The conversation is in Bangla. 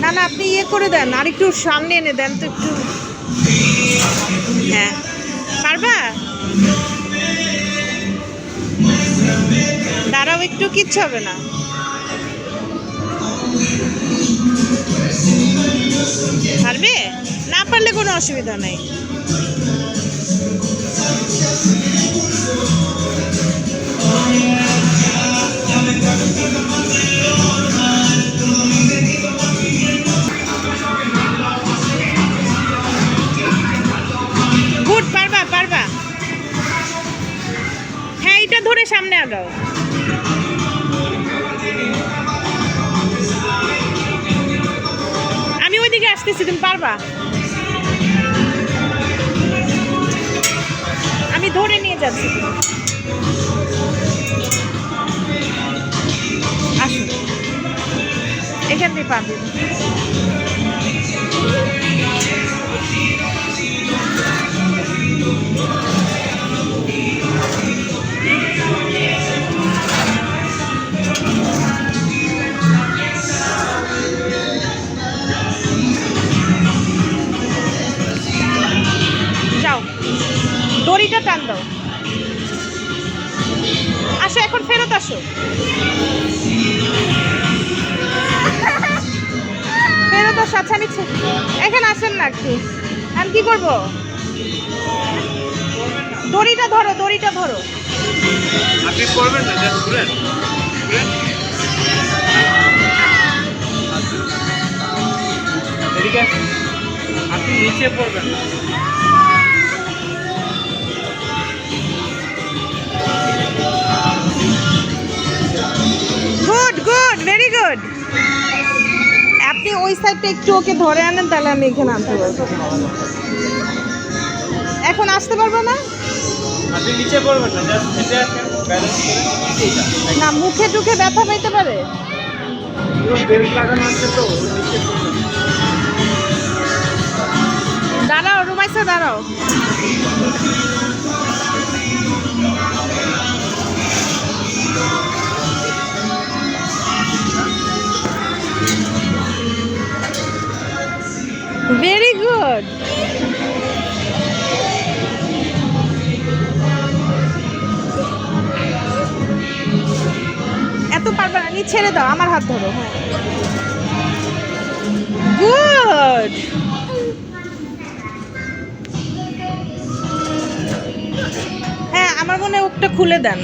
না না, আপনি ইয়ে করে দেন, আর একটু সামনে এনে দেন তো একটু। হ্যাঁ, পারবা? দাঁড়াও একটু, কিচ্ছু হবে না। পারবে? না পারলে কোনো অসুবিধা নেই। গুড, পারবা পারবা। হ্যাঁ, এটা ধরে সামনে আগাও। আমি ওইদিকে আসতেছি, তুমি পারবা। আমি ধরে নিয়ে যাচ্ছি। আসুন, এখান থেকে পারবে। যাও, দড়িটা টান দাও। আসো, এখন ফেরত আসো। ফেরত আসো। আচ্ছা, আমি এখানে আসেন না একটু। আমি কি করবো? দড়িটা ধরো, দড়িটা ধরো। আপনি করবেন না, জাস্ট ঘুরেন ঘুরেন। এদিকে আপনি নিচে পড়বেন না। Good good, very good. আপনি ওই সাইডটা একটু ওকে ধরে আনেন, তাহলে আমি এখানে আনতে পারবো। এখন আসতে পারবো না। আপনি নিচে পড়বেন না, জাস্ট হেঁটে আসেন, ব্যালেন্স করে নিচেই যান। না, মুখে টুখে ব্যথা পাইতে পারে। পুরো বেল্ট লাগানো আছে তো, নিচে পড়বেন। দাঁড়াও রুমাইসা, দাঁড়াও। Very good. এত পারবে না, নি ছেড়ে দাও, আমার হাত ধরো। হ্যাঁ, গুড। হ্যাঁ, আমার মনে হয় ওটা খুলে দেন।